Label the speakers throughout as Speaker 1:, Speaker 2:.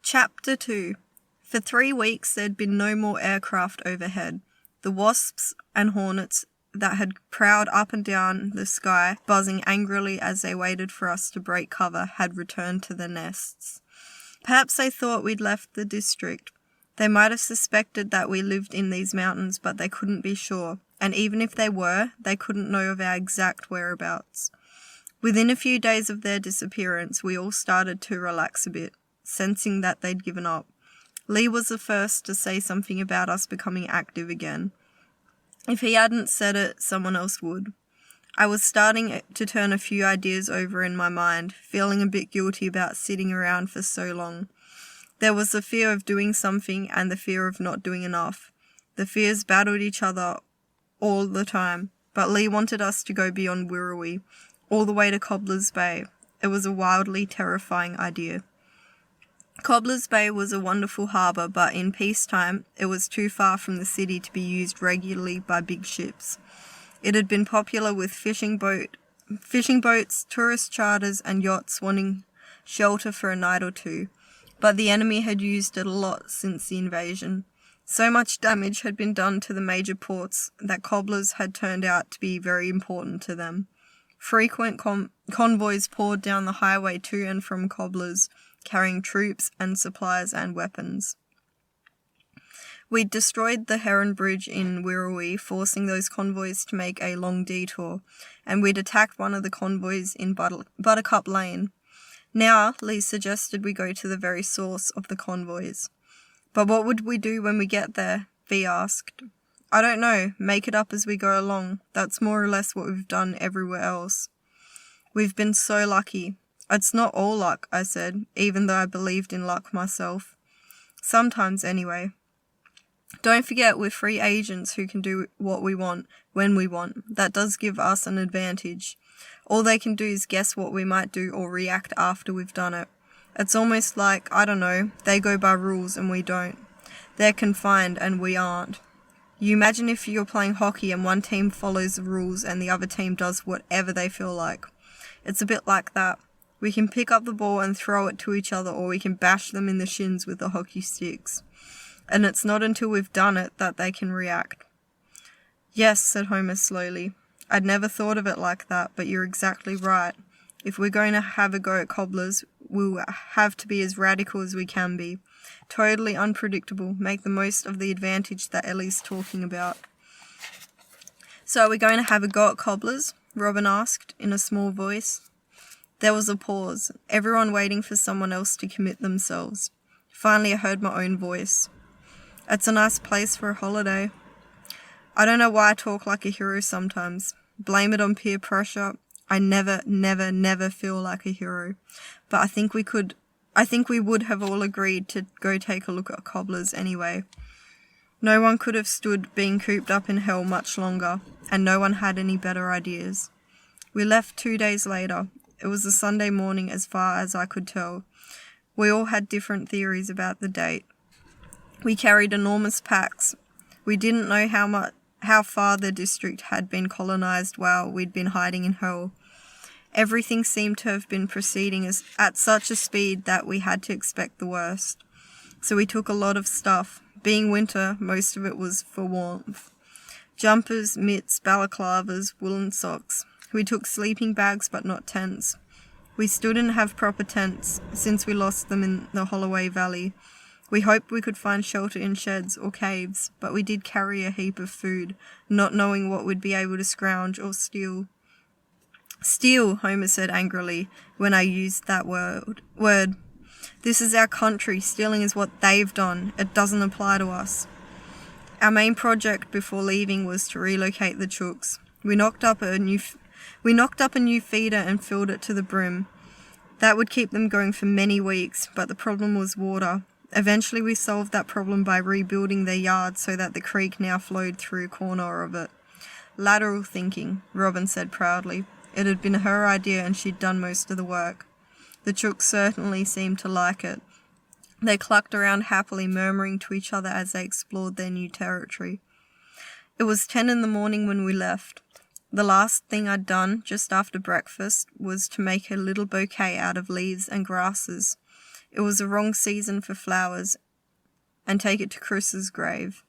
Speaker 1: Chapter 2. For 3 weeks there'd been no more aircraft overhead. The wasps and hornets that had prowled up and down the sky, buzzing angrily as they waited for us to break cover, had returned to their nests. Perhaps they thought we'd left the district. They might have suspected that we lived in these mountains, but they couldn't be sure, and even if they were, they couldn't know of our exact whereabouts. Within a few days of their disappearance, we all started to relax a bit, sensing that they'd given up. Lee was the first to say something about us becoming active again. If he hadn't said it, someone else would. I was starting to turn a few ideas over in my mind, feeling a bit guilty about sitting around for so long. There was the fear of doing something and the fear of not doing enough. The fears battled each other all the time, but Lee wanted us to go beyond Wirrawee, all the way to Cobbler's Bay. It was a wildly terrifying idea. Cobbler's Bay was a wonderful harbour, but in peacetime it was too far from the city to be used regularly by big ships. It had been popular with fishing boats, tourist charters and yachts wanting shelter for a night or two, but the enemy had used it a lot since the invasion. So much damage had been done to the major ports that Cobblers had turned out to be very important to them. Frequent convoys poured down the highway to and from Cobblers, carrying troops and supplies and weapons. We'd destroyed the Heron Bridge in Wirrawee, forcing those convoys to make a long detour, and we'd attacked one of the convoys in Buttercup Lane. Now, Lee suggested we go to the very source of the convoys. But what would we do when we get there? V asked. I don't know, make it up as we go along. That's more or less what we've done everywhere else. We've been so lucky. It's not all luck, I said, even though I believed in luck myself. Sometimes, anyway. Don't forget we're free agents who can do what we want, when we want. That does give us an advantage. All they can do is guess what we might do or react after we've done it. It's almost like, I don't know, they go by rules and we don't. They're confined and we aren't. You imagine if you're playing hockey and one team follows the rules and the other team does whatever they feel like. It's a bit like that. We can pick up the ball and throw it to each other, or we can bash them in the shins with the hockey sticks. And it's not until we've done it that they can react. Yes, said Homer slowly. I'd never thought of it like that, but you're exactly right. If we're going to have a go at Cobblers, we'll have to be as radical as we can be. Totally unpredictable. Make the most of the advantage that Ellie's talking about. So are we going to have a go at Cobblers? Robin asked in a small voice. There was a pause, everyone waiting for someone else to commit themselves. Finally I heard my own voice. It's a nice place for a holiday. I don't know why I talk like a hero sometimes. Blame it on peer pressure. I never feel like a hero. But I think we would have all agreed to go take a look at Cobblers anyway. No one could have stood being cooped up in hell much longer, and no one had any better ideas. We left 2 days later. It was a Sunday morning as far as I could tell. We all had different theories about the date. We carried enormous packs. We didn't know how far the district had been colonised while we'd been hiding in hell. Everything seemed to have been proceeding at such a speed that we had to expect the worst. So we took a lot of stuff. Being winter, most of it was for warmth. Jumpers, mitts, balaclavas, woolen socks. We took sleeping bags but not tents. We still didn't have proper tents, since we lost them in the Holloway Valley. We hoped we could find shelter in sheds or caves, but we did carry a heap of food, not knowing what we'd be able to scrounge or steal. Steal, Homer said angrily, when I used that word. This is our country. Stealing is what they've done. It doesn't apply to us. Our main project before leaving was to relocate the chooks. We knocked up a new feeder and filled it to the brim. That would keep them going for many weeks, but the problem was water. Eventually we solved that problem by rebuilding their yard so that the creek now flowed through a corner of it. Lateral thinking, Robin said proudly. It had been her idea and she'd done most of the work. The chooks certainly seemed to like it. They clucked around happily, murmuring to each other as they explored their new territory. It was 10 in the morning when we left. The last thing I'd done, just after breakfast, was to make a little bouquet out of leaves and grasses. It was the wrong season for flowers, and take it to Chris's grave.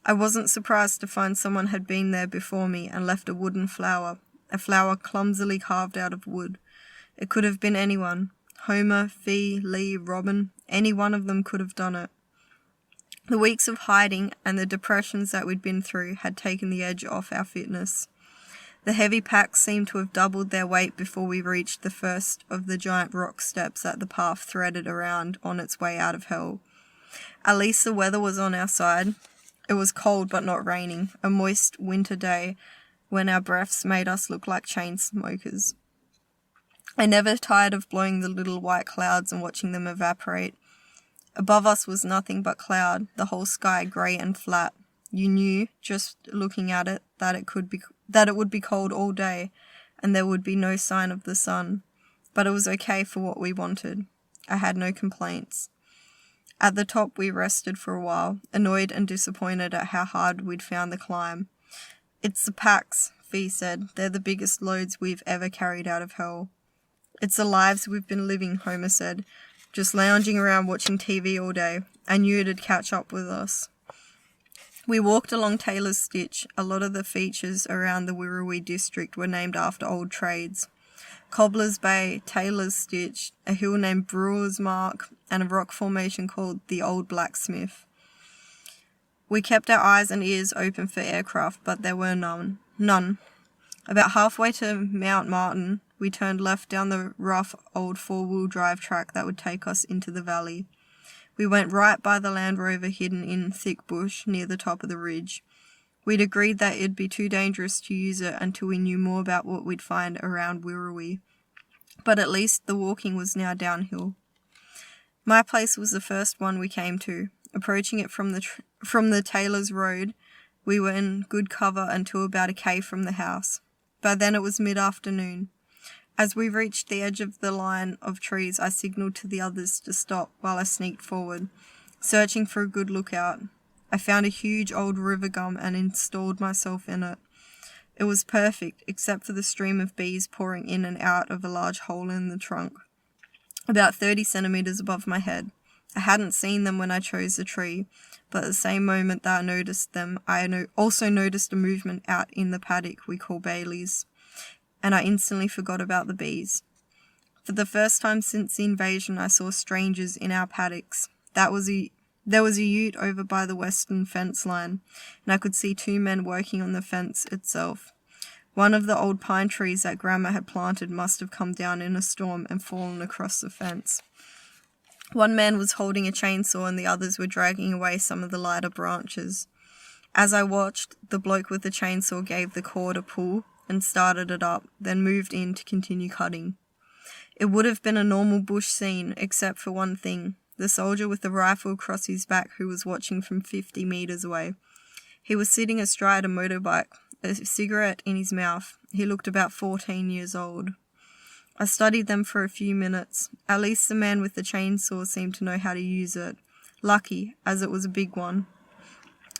Speaker 1: I wasn't surprised to find someone had been there before me and left a wooden flower, a flower clumsily carved out of wood. It could have been anyone. Homer, Fee, Lee, Robin, any one of them could have done it. The weeks of hiding and the depressions that we'd been through had taken the edge off our fitness. The heavy packs seemed to have doubled their weight before we reached the first of the giant rock steps that the path threaded around on its way out of hell. At least the weather was on our side. It was cold but not raining, a moist winter day when our breaths made us look like chain smokers. I never tired of blowing the little white clouds and watching them evaporate. Above us was nothing but cloud, the whole sky grey and flat. You knew, just looking at it, that it would be cold all day, and there would be no sign of the sun. But it was okay for what we wanted. I had no complaints. At the top we rested for a while, annoyed and disappointed at how hard we'd found the climb. "It's the packs," Fee said. "They're the biggest loads we've ever carried out of hell." "It's the lives we've been living," Homer said. "Just lounging around watching TV all day. I knew it'd catch up with us." We walked along Taylor's Stitch. A lot of the features around the Wirrawee district were named after old trades. Cobbler's Bay, Taylor's Stitch, a hill named Brewer's Mark, and a rock formation called the Old Blacksmith. We kept our eyes and ears open for aircraft, but there were none. About halfway to Mount Martin, we turned left down the rough old four-wheel drive track that would take us into the valley. We went right by the Land Rover hidden in thick bush near the top of the ridge. We'd agreed that it'd be too dangerous to use it until we knew more about what we'd find around Wirrawee. But at least the walking was now downhill. My place was the first one we came to. Approaching it from the Taylor's Road, we were in good cover until about a K from the house. By then it was mid-afternoon. As we reached the edge of the line of trees, I signalled to the others to stop while I sneaked forward, searching for a good lookout. I found a huge old river gum and installed myself in it. It was perfect, except for the stream of bees pouring in and out of a large hole in the trunk, about 30 centimetres above my head. I hadn't seen them when I chose the tree, but at the same moment that I noticed them, I also noticed a movement out in the paddock we call Bailey's, and I instantly forgot about the bees. For the first time since the invasion, I saw strangers in our paddocks. There was a ute over by the western fence line, and I could see two men working on the fence itself. One of the old pine trees that Grandma had planted must have come down in a storm and fallen across the fence. One man was holding a chainsaw and the others were dragging away some of the lighter branches. As I watched, the bloke with the chainsaw gave the cord a pull and started it up, then moved in to continue cutting. It would have been a normal bush scene, except for one thing: the soldier with the rifle across his back who was watching from 50 metres away. He was sitting astride a motorbike, a cigarette in his mouth. He looked about 14 years old. I studied them for a few minutes. At least the man with the chainsaw seemed to know how to use it. Lucky, as it was a big one.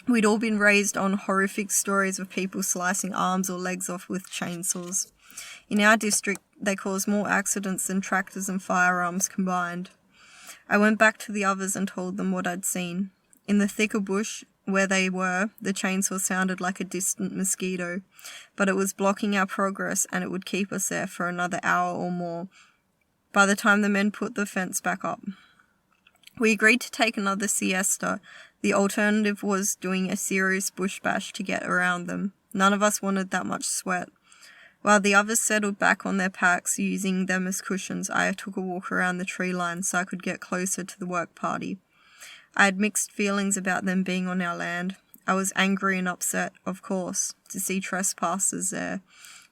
Speaker 1: We'd all been raised on horrific stories of people slicing arms or legs off with chainsaws. In our district, they cause more accidents than tractors and firearms combined. I went back to the others and told them what I'd seen. In the thicker bush, where they were, the chainsaw sounded like a distant mosquito, but it was blocking our progress and it would keep us there for another hour or more, by the time the men put the fence back up. We agreed to take another siesta. The alternative was doing a serious bush bash to get around them. None of us wanted that much sweat. While the others settled back on their packs, using them as cushions, I took a walk around the tree line so I could get closer to the work party. I had mixed feelings about them being on our land. I was angry and upset, of course, to see trespassers there,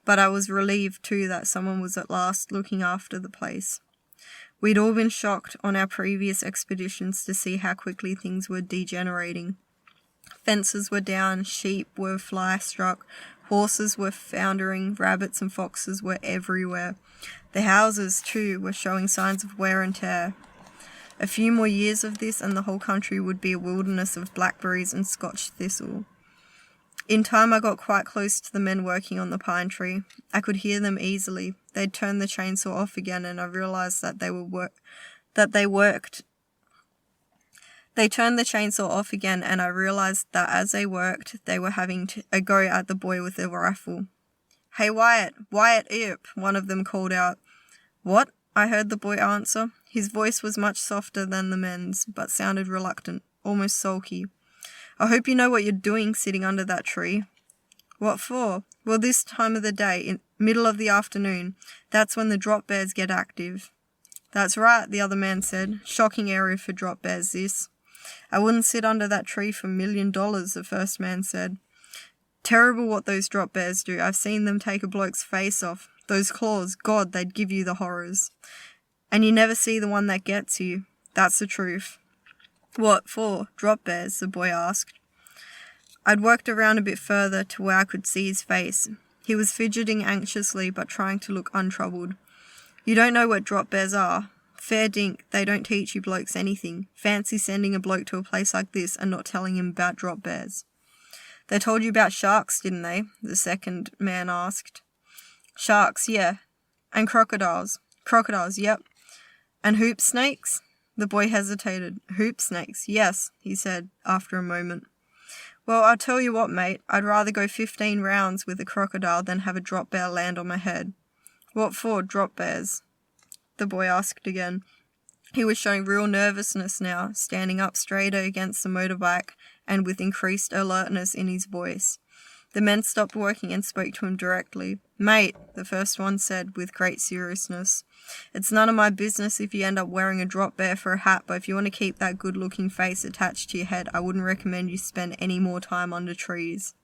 Speaker 1: but I was relieved too that someone was at last looking after the place. We'd all been shocked on our previous expeditions to see how quickly things were degenerating. Fences were down, sheep were fly-struck, horses were foundering, rabbits and foxes were everywhere. The houses, too, were showing signs of wear and tear. A few more years of this and the whole country would be a wilderness of blackberries and Scotch thistle. In time I got quite close to the men working on the pine tree. I could hear them easily. They'd turned the chainsaw off again and I realised that that they worked. They turned the chainsaw off again, and I realized that as they worked, they were having a go at the boy with their rifle. "Hey, Wyatt, Earp," one of them called out. "What?" I heard the boy answer. His voice was much softer than the men's, but sounded reluctant, almost sulky. "I hope you know what you're doing sitting under that tree." "What for?" "Well, this time of the day, in middle of the afternoon, that's when the drop bears get active." "That's right," the other man said. "Shocking area for drop bears, this." "I wouldn't sit under that tree for $1,000,000, the first man said. "Terrible what those drop bears do. I've seen them take a bloke's face off. Those claws, God, they'd give you the horrors. And you never see the one that gets you. That's the truth." "What for? Drop bears?" the boy asked. I'd worked around a bit further to where I could see his face. He was fidgeting anxiously but trying to look untroubled. "You don't know what drop bears are? Fair dink, they don't teach you blokes anything. Fancy sending a bloke to a place like this and not telling him about drop bears." "They told you about sharks, didn't they?" the second man asked. "Sharks, yeah. And crocodiles." "Crocodiles, yep." "And hoop snakes?" The boy hesitated. "Hoop snakes, yes," he said after a moment. "Well, I'll tell you what, mate, I'd rather go 15 rounds with a crocodile than have a drop bear land on my head." "What for, drop bears?" the boy asked again. He was showing real nervousness now, standing up straighter against the motorbike and with increased alertness in his voice. The men stopped working and spoke to him directly. "Mate," the first one said with great seriousness, "it's none of my business if you end up wearing a drop bear for a hat, but if you want to keep that good-looking face attached to your head, I wouldn't recommend you spend any more time under trees."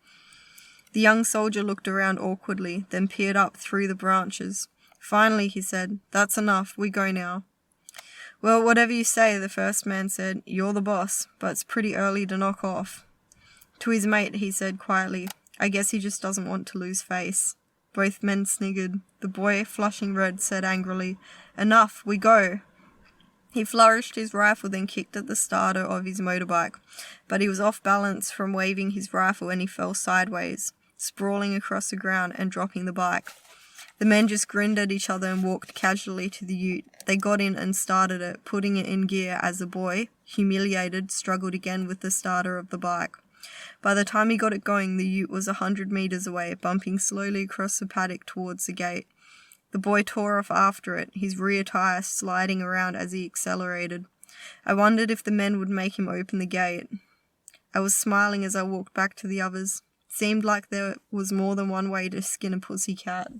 Speaker 1: The young soldier looked around awkwardly, then peered up through the branches. Finally, he said, "That's enough. We go now." "Well, whatever you say," the first man said. "You're the boss, but it's pretty early to knock off." To his mate, he said quietly, "I guess he just doesn't want to lose face." Both men sniggered. The boy, flushing red, said angrily, "Enough, we go." He flourished his rifle, then kicked at the starter of his motorbike, but he was off balance from waving his rifle and he fell sideways, sprawling across the ground and dropping the bike. The men just grinned at each other and walked casually to the ute. They got in and started it, putting it in gear as the boy, humiliated, struggled again with the starter of the bike. By the time he got it going, the ute was 100 metres away, bumping slowly across the paddock towards the gate. The boy tore off after it, his rear tyre sliding around as he accelerated. I wondered if the men would make him open the gate. I was smiling as I walked back to the others. Seemed like there was more than one way to skin a pussy cat.